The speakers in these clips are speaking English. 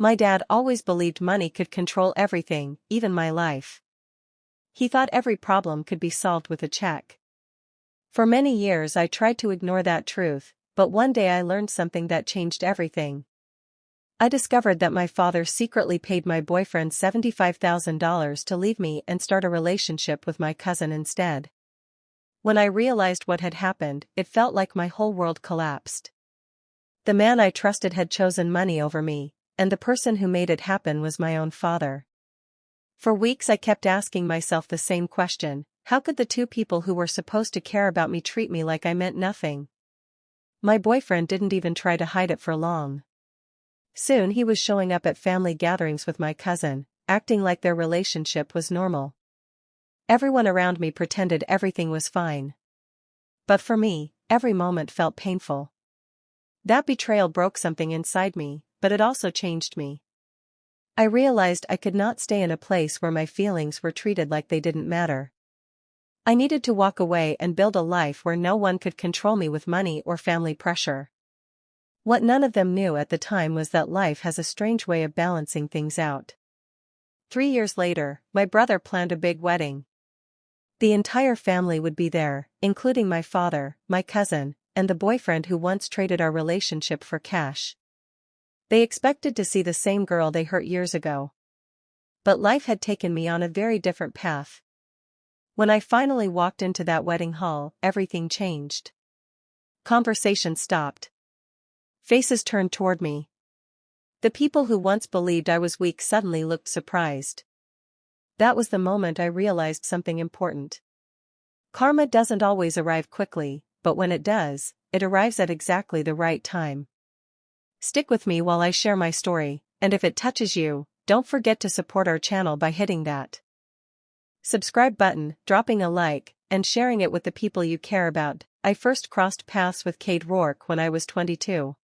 My dad always believed money could control everything, even my life. He thought every problem could be solved with a check. For many years I tried to ignore that truth, but one day I learned something that changed everything. I discovered that my father secretly paid my boyfriend $75,000 to leave me and start a relationship with my cousin instead. When I realized what had happened, it felt like my whole world collapsed. The man I trusted had chosen money over me, and the person who made it happen was my own father. For weeks I kept asking myself the same question: how could the two people who were supposed to care about me treat me like I meant nothing? My boyfriend didn't even try to hide it for long. Soon he was showing up at family gatherings with my cousin, acting like their relationship was normal. Everyone around me pretended everything was fine. But for me, every moment felt painful. That betrayal broke something inside me, but it also changed me. I realized I could not stay in a place where my feelings were treated like they didn't matter. I needed to walk away and build a life where no one could control me with money or family pressure. What none of them knew at the time was that life has a strange way of balancing things out. 3 years later, my brother planned a big wedding. The entire family would be there, including my father, my cousin, and the boyfriend who once traded our relationship for cash. They expected to see the same girl they hurt years ago. But life had taken me on a very different path. When I finally walked into that wedding hall, everything changed. Conversation stopped. Faces turned toward me. The people who once believed I was weak suddenly looked surprised. That was the moment I realized something important. Karma doesn't always arrive quickly, but when it does, it arrives at exactly the right time. Stick with me while I share my story, and if it touches you, don't forget to support our channel by hitting that subscribe button, dropping a like, and sharing it with the people you care about. I first crossed paths with Cade when I was 22.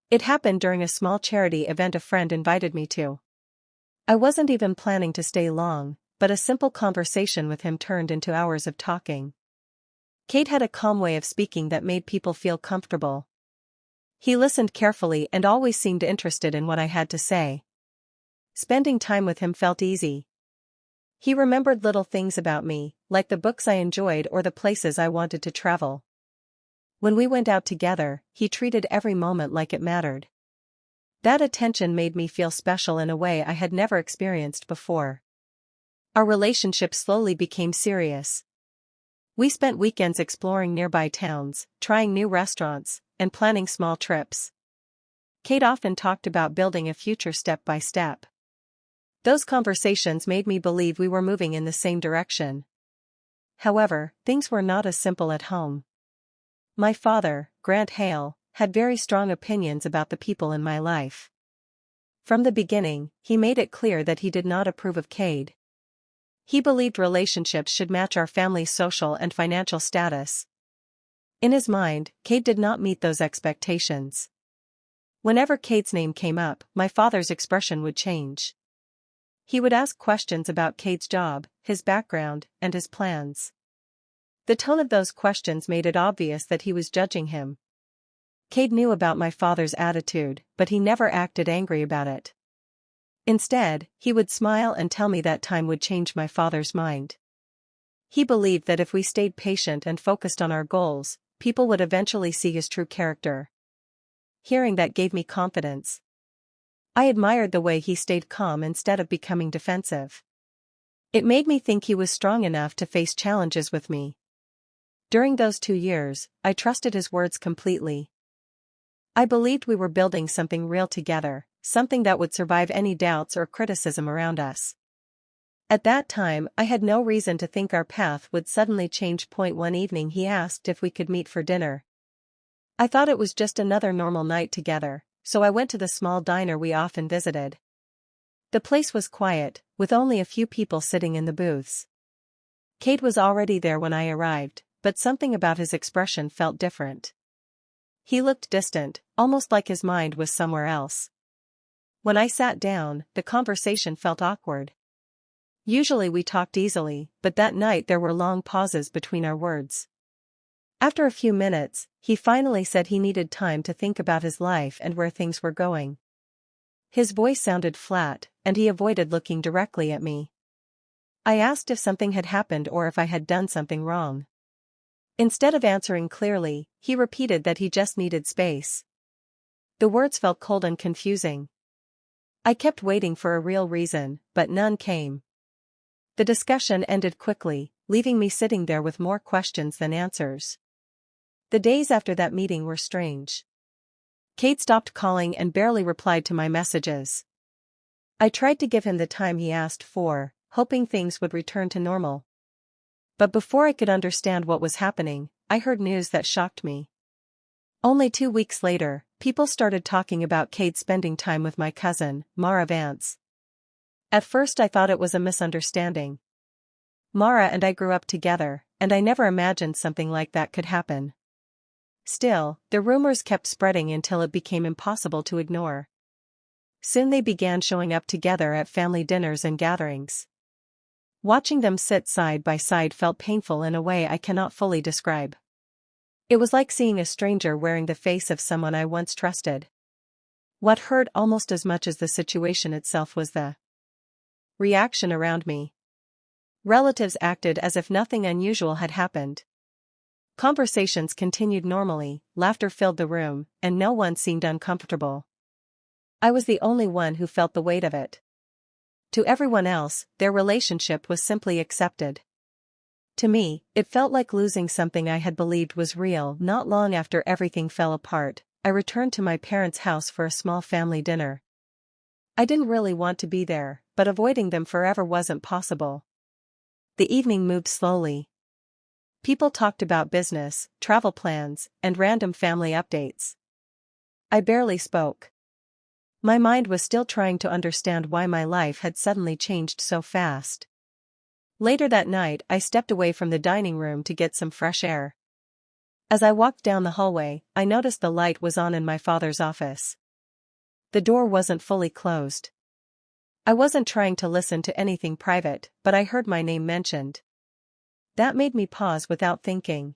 It happened during a small charity event a friend invited me to. I wasn't even planning to stay long, but a simple conversation with him turned into hours of talking. Cade had a calm way of speaking that made people feel comfortable. He listened carefully and always seemed interested in what I had to say. Spending time with him felt easy. He remembered little things about me, like the books I enjoyed or the places I wanted to travel. When we went out together, he treated every moment like it mattered. That attention made me feel special in a way I had never experienced before. Our relationship slowly became serious. We spent weekends exploring nearby towns, trying new restaurants, and planning small trips. Cade often talked about building a future step by step. Those conversations made me believe we were moving in the same direction. However, things were not as simple at home. My father, Grant Hale, had very strong opinions about the people in my life. From the beginning, he made it clear that he did not approve of Cade. He believed relationships should match our family's social and financial status. In his mind, Cade did not meet those expectations. Whenever Cade's name came up, my father's expression would change. He would ask questions about Cade's job, his background, and his plans. The tone of those questions made it obvious that he was judging him. Cade knew about my father's attitude, but he never acted angry about it. Instead, he would smile and tell me that time would change my father's mind. He believed that if we stayed patient and focused on our goals, people would eventually see his true character. Hearing that gave me confidence. I admired the way he stayed calm instead of becoming defensive. It made me think he was strong enough to face challenges with me. During those 2 years, I trusted his words completely. I believed we were building something real together, something that would survive any doubts or criticism around us. At that time, I had no reason to think our path would suddenly change. One evening he asked if we could meet for dinner. I thought it was just another normal night together, so I went to the small diner we often visited. The place was quiet, with only a few people sitting in the booths. Cade was already there when I arrived, but something about his expression felt different. He looked distant, almost like his mind was somewhere else. When I sat down, the conversation felt awkward. Usually we talked easily, but that night there were long pauses between our words. After a few minutes, he finally said he needed time to think about his life and where things were going. His voice sounded flat, and he avoided looking directly at me. I asked if something had happened or if I had done something wrong. Instead of answering clearly, he repeated that he just needed space. The words felt cold and confusing. I kept waiting for a real reason, but none came. The discussion ended quickly, leaving me sitting there with more questions than answers. The days after that meeting were strange. Cade stopped calling and barely replied to my messages. I tried to give him the time he asked for, hoping things would return to normal. But before I could understand what was happening, I heard news that shocked me. Only 2 weeks later, people started talking about Cade spending time with my cousin, Mara Vance. At first I thought it was a misunderstanding. Mara and I grew up together, and I never imagined something like that could happen. Still, the rumors kept spreading until it became impossible to ignore. Soon they began showing up together at family dinners and gatherings. Watching them sit side by side felt painful in a way I cannot fully describe. It was like seeing a stranger wearing the face of someone I once trusted. What hurt almost as much as the situation itself was the reaction around me. Relatives acted as if nothing unusual had happened. Conversations continued normally, laughter filled the room, and no one seemed uncomfortable. I was the only one who felt the weight of it. To everyone else, their relationship was simply accepted. To me, it felt like losing something I had believed was real. Not long after everything fell apart, I returned to my parents' house for a small family dinner. I didn't really want to be there, but avoiding them forever wasn't possible. The evening moved slowly. People talked about business, travel plans, and random family updates. I barely spoke. My mind was still trying to understand why my life had suddenly changed so fast. Later that night, I stepped away from the dining room to get some fresh air. As I walked down the hallway, I noticed the light was on in my father's office. The door wasn't fully closed. I wasn't trying to listen to anything private, but I heard my name mentioned. That made me pause without thinking.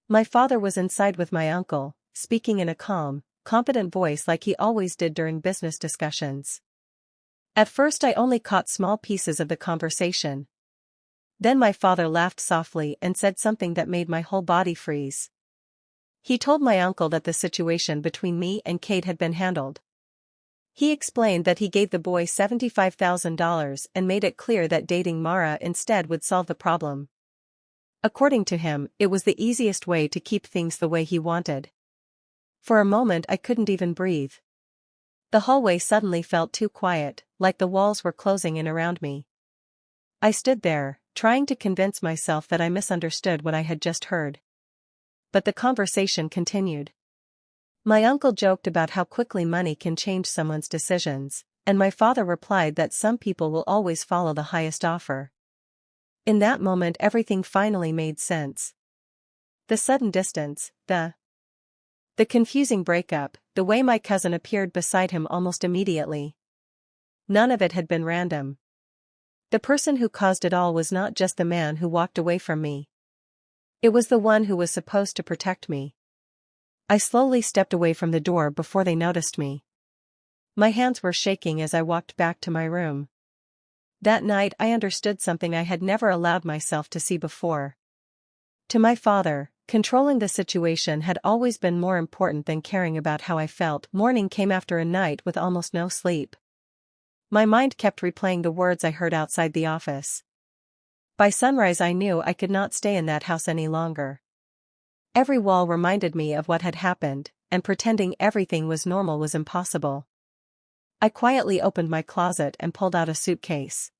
My father was inside with my uncle, speaking in a calm, confident voice like he always did during business discussions. At first I only caught small pieces of the conversation. Then my father laughed softly and said something that made my whole body freeze. He told my uncle that the situation between me and Cade had been handled. He explained that he gave the boy $75,000 and made it clear that dating Mara instead would solve the problem. According to him, it was the easiest way to keep things the way he wanted. For a moment I couldn't even breathe. The hallway suddenly felt too quiet, like the walls were closing in around me. I stood there, trying to convince myself that I misunderstood what I had just heard. But the conversation continued. My uncle joked about how quickly money can change someone's decisions, and my father replied that some people will always follow the highest offer. In that moment everything finally made sense. The sudden distance, the confusing breakup, the way my cousin appeared beside him almost immediately. None of it had been random. The person who caused it all was not just the man who walked away from me. It was the one who was supposed to protect me. I slowly stepped away from the door before they noticed me. My hands were shaking as I walked back to my room. That night I understood something I had never allowed myself to see before. To my father, controlling the situation had always been more important than caring about how I felt. Morning came after a night with almost no sleep. My mind kept replaying the words I heard outside the office. By sunrise I knew I could not stay in that house any longer. Every wall reminded me of what had happened, and pretending everything was normal was impossible. I quietly opened my closet and pulled out a suitcase.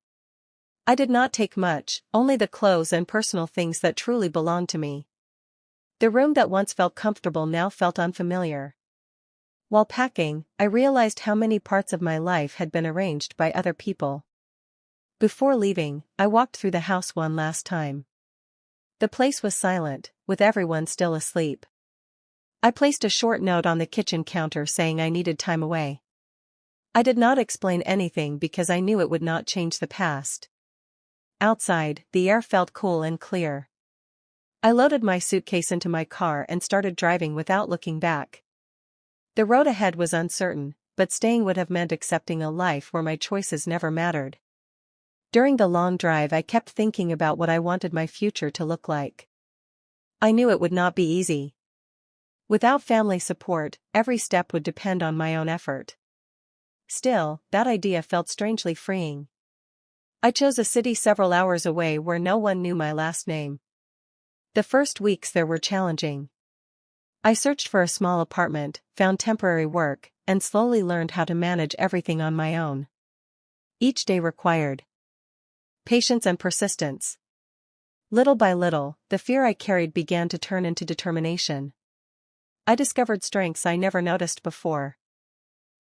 I did not take much, only the clothes and personal things that truly belonged to me. The room that once felt comfortable now felt unfamiliar. While packing, I realized how many parts of my life had been arranged by other people. Before leaving, I walked through the house one last time. The place was silent, with everyone still asleep. I placed a short note on the kitchen counter saying I needed time away. I did not explain anything because I knew it would not change the past. Outside, the air felt cool and clear. I loaded my suitcase into my car and started driving without looking back. The road ahead was uncertain, but staying would have meant accepting a life where my choices never mattered. During the long drive, I kept thinking about what I wanted my future to look like. I knew it would not be easy. Without family support, every step would depend on my own effort. Still, that idea felt strangely freeing. I chose a city several hours away where no one knew my last name. The first weeks there were challenging. I searched for a small apartment, found temporary work, and slowly learned how to manage everything on my own. Each day required patience and persistence. Little by little, the fear I carried began to turn into determination. I discovered strengths I never noticed before.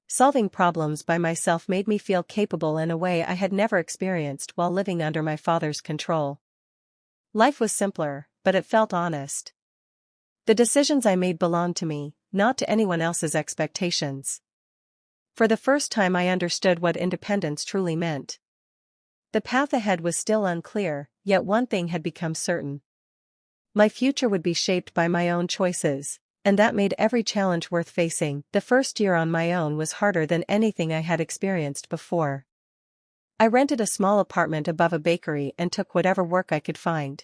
Solving problems by myself made me feel capable in a way I had never experienced while living under my father's control. Life was simpler, but it felt honest. The decisions I made belonged to me, not to anyone else's expectations. For the first time I understood what independence truly meant. The path ahead was still unclear, yet one thing had become certain. My future would be shaped by my own choices, and that made every challenge worth facing. The first year on my own was harder than anything I had experienced before. I rented a small apartment above a bakery and took whatever work I could find.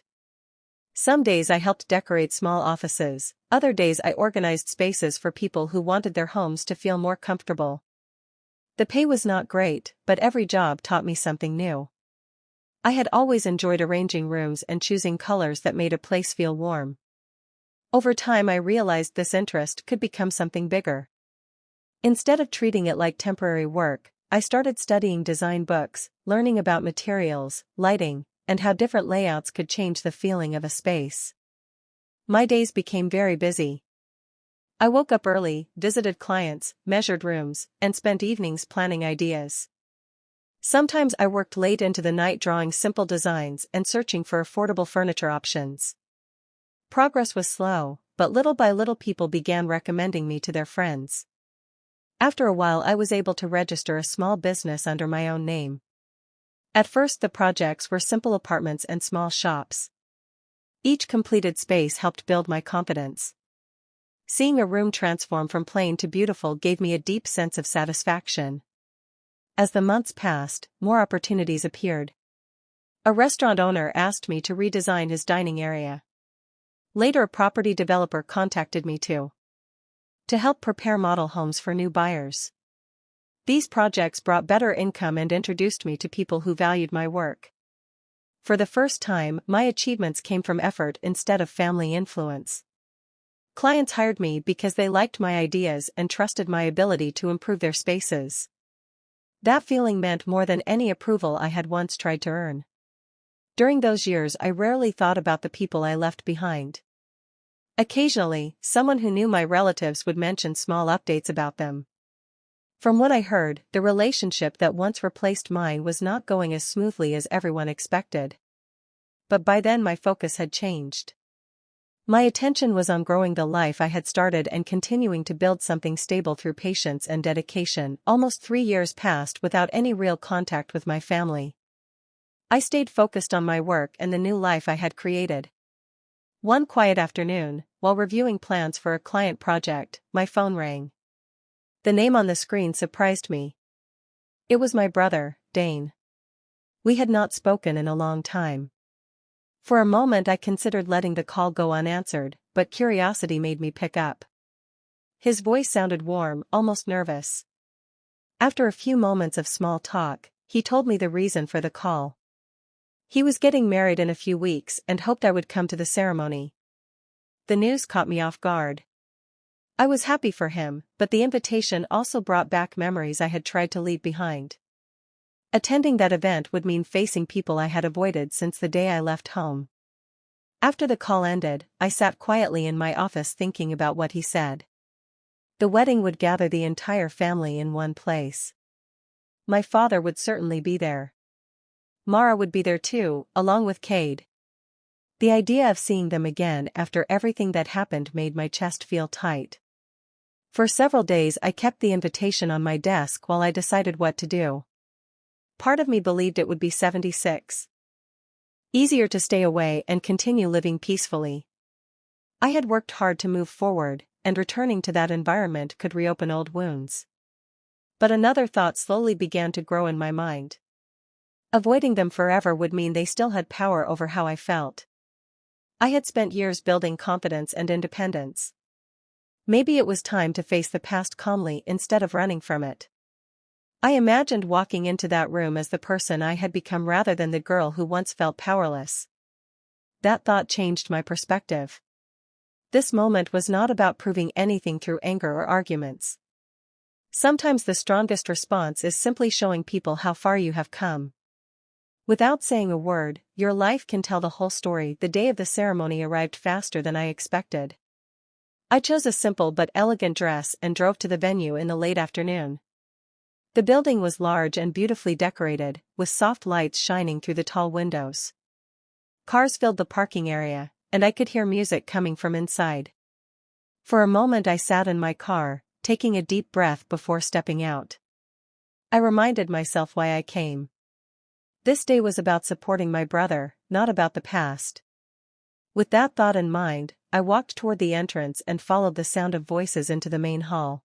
Some days I helped decorate small offices, other days I organized spaces for people who wanted their homes to feel more comfortable. The pay was not great, but every job taught me something new. I had always enjoyed arranging rooms and choosing colors that made a place feel warm. Over time I realized this interest could become something bigger. Instead of treating it like temporary work, I started studying design books, learning about materials, lighting, and how different layouts could change the feeling of a space. My days became very busy. I woke up early, visited clients, measured rooms, and spent evenings planning ideas. Sometimes I worked late into the night drawing simple designs and searching for affordable furniture options. Progress was slow, but little by little people began recommending me to their friends. After a while I was able to register a small business under my own name. At first the projects were simple apartments and small shops. Each completed space helped build my confidence. Seeing a room transform from plain to beautiful gave me a deep sense of satisfaction. As the months passed, more opportunities appeared. A restaurant owner asked me to redesign his dining area. Later a property developer contacted me to help prepare model homes for new buyers. These projects brought better income and introduced me to people who valued my work. For the first time, my achievements came from effort instead of family influence. Clients hired me because they liked my ideas and trusted my ability to improve their spaces. That feeling meant more than any approval I had once tried to earn. During those years I rarely thought about the people I left behind. Occasionally, someone who knew my relatives would mention small updates about them. From what I heard, the relationship that once replaced mine was not going as smoothly as everyone expected. But by then my focus had changed. My attention was on growing the life I had started and continuing to build something stable through patience and dedication. Almost 3 years passed without any real contact with my family. I stayed focused on my work and the new life I had created. One quiet afternoon, while reviewing plans for a client project, my phone rang. The name on the screen surprised me. It was my brother, Dane. We had not spoken in a long time. For a moment I considered letting the call go unanswered, but curiosity made me pick up. His voice sounded warm, almost nervous. After a few moments of small talk, he told me the reason for the call. He was getting married in a few weeks and hoped I would come to the ceremony. The news caught me off guard. I was happy for him, but the invitation also brought back memories I had tried to leave behind. Attending that event would mean facing people I had avoided since the day I left home. After the call ended, I sat quietly in my office thinking about what he said. The wedding would gather the entire family in one place. My father would certainly be there. Mara would be there too, along with Cade. The idea of seeing them again after everything that happened made my chest feel tight. For several days I kept the invitation on my desk while I decided what to do. Part of me believed it would be 76. Easier to stay away and continue living peacefully. I had worked hard to move forward, and returning to that environment could reopen old wounds. But another thought slowly began to grow in my mind. Avoiding them forever would mean they still had power over how I felt. I had spent years building confidence and independence. Maybe it was time to face the past calmly instead of running from it. I imagined walking into that room as the person I had become rather than the girl who once felt powerless. That thought changed my perspective. This moment was not about proving anything through anger or arguments. Sometimes the strongest response is simply showing people how far you have come. Without saying a word, your life can tell the whole story. The day of the ceremony arrived faster than I expected. I chose a simple but elegant dress and drove to the venue in the late afternoon. The building was large and beautifully decorated, with soft lights shining through the tall windows. Cars filled the parking area, and I could hear music coming from inside. For a moment I sat in my car, taking a deep breath before stepping out. I reminded myself why I came. This day was about supporting my brother, not about the past. With that thought in mind, I walked toward the entrance and followed the sound of voices into the main hall.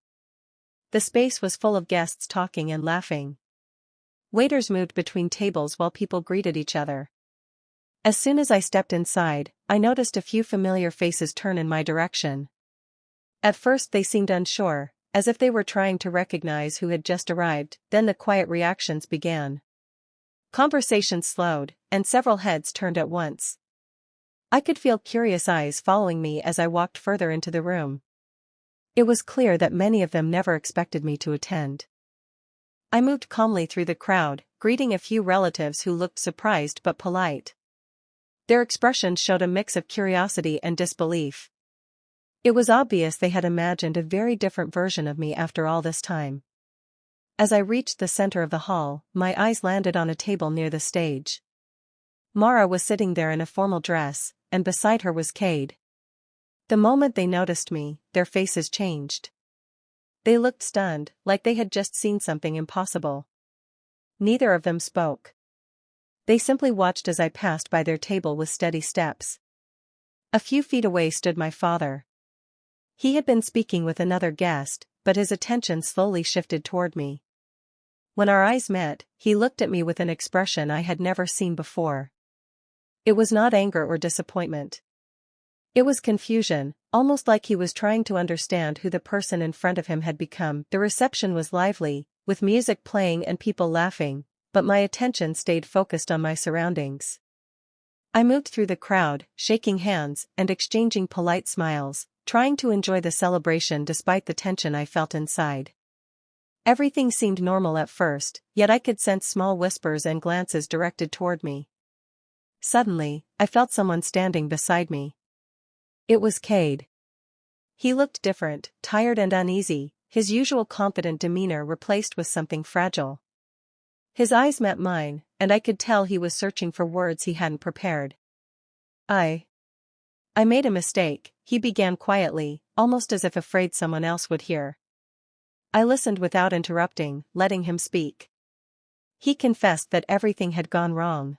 The space was full of guests talking and laughing. Waiters moved between tables while people greeted each other. As soon as I stepped inside, I noticed a few familiar faces turn in my direction. At first they seemed unsure, as if they were trying to recognize who had just arrived. Then the quiet reactions began. Conversations slowed, and several heads turned at once. I could feel curious eyes following me as I walked further into the room. It was clear that many of them never expected me to attend. I moved calmly through the crowd, greeting a few relatives who looked surprised but polite. Their expressions showed a mix of curiosity and disbelief. It was obvious they had imagined a very different version of me after all this time. As I reached the center of the hall, my eyes landed on a table near the stage. Mara was sitting there in a formal dress, and beside her was Cade. The moment they noticed me, their faces changed. They looked stunned, like they had just seen something impossible. Neither of them spoke. They simply watched as I passed by their table with steady steps. A few feet away stood my father. He had been speaking with another guest, but his attention slowly shifted toward me. When our eyes met, he looked at me with an expression I had never seen before. It was not anger or disappointment. It was confusion, almost like he was trying to understand who the person in front of him had become. The reception was lively, with music playing and people laughing, but my attention stayed focused on my surroundings. I moved through the crowd, shaking hands and exchanging polite smiles, trying to enjoy the celebration despite the tension I felt inside. Everything seemed normal at first, yet I could sense small whispers and glances directed toward me. Suddenly, I felt someone standing beside me. It was Cade. He looked different, tired and uneasy, his usual confident demeanor replaced with something fragile. His eyes met mine, and I could tell he was searching for words he hadn't prepared. I made a mistake, he began quietly, almost as if afraid someone else would hear. I listened without interrupting, letting him speak. He confessed that everything had gone wrong.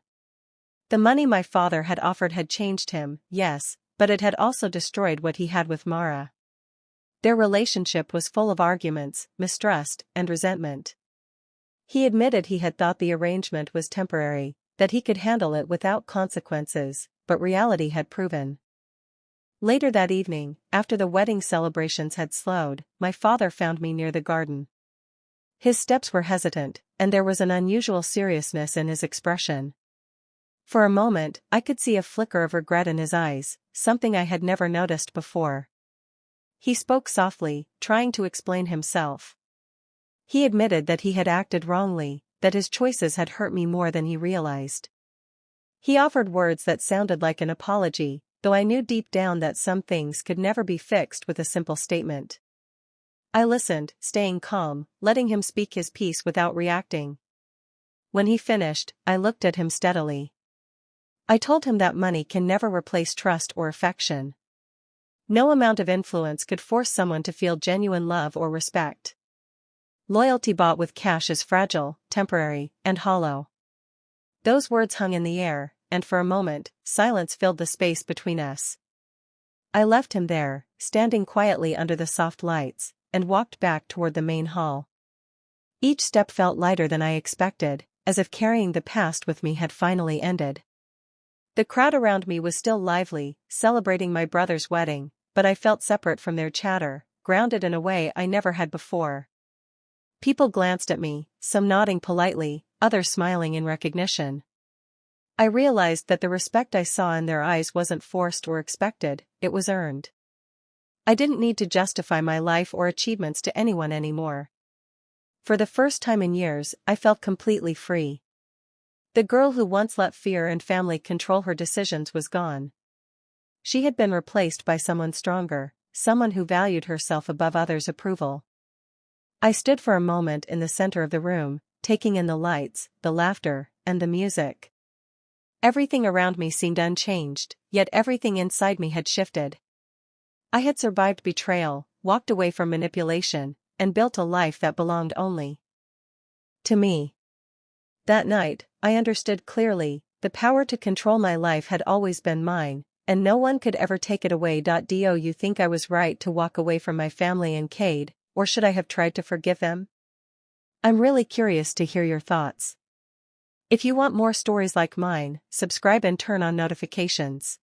The money my father had offered had changed him, yes, but it had also destroyed what he had with Mara. Their relationship was full of arguments, mistrust, and resentment. He admitted he had thought the arrangement was temporary, that he could handle it without consequences, but reality had proven. Later that evening, after the wedding celebrations had slowed, my father found me near the garden. His steps were hesitant, and there was an unusual seriousness in his expression. For a moment, I could see a flicker of regret in his eyes, something I had never noticed before. He spoke softly, trying to explain himself. He admitted that he had acted wrongly, that his choices had hurt me more than he realized. He offered words that sounded like an apology, though I knew deep down that some things could never be fixed with a simple statement. I listened, staying calm, letting him speak his piece without reacting. When he finished, I looked at him steadily. I told him that money can never replace trust or affection. No amount of influence could force someone to feel genuine love or respect. Loyalty bought with cash is fragile, temporary, and hollow. Those words hung in the air, and for a moment, silence filled the space between us. I left him there, standing quietly under the soft lights, and walked back toward the main hall. Each step felt lighter than I expected, as if carrying the past with me had finally ended. The crowd around me was still lively, celebrating my brother's wedding, but I felt separate from their chatter, grounded in a way I never had before. People glanced at me, some nodding politely, others smiling in recognition. I realized that the respect I saw in their eyes wasn't forced or expected, it was earned. I didn't need to justify my life or achievements to anyone anymore. For the first time in years, I felt completely free. The girl who once let fear and family control her decisions was gone. She had been replaced by someone stronger, someone who valued herself above others' approval. I stood for a moment in the center of the room, taking in the lights, the laughter, and the music. Everything around me seemed unchanged, yet everything inside me had shifted. I had survived betrayal, walked away from manipulation, and built a life that belonged only to me. That night, I understood clearly, the power to control my life had always been mine, and no one could ever take it away. Do you think I was right to walk away from my family and Cade, or should I have tried to forgive them? I'm really curious to hear your thoughts. If you want more stories like mine, subscribe and turn on notifications.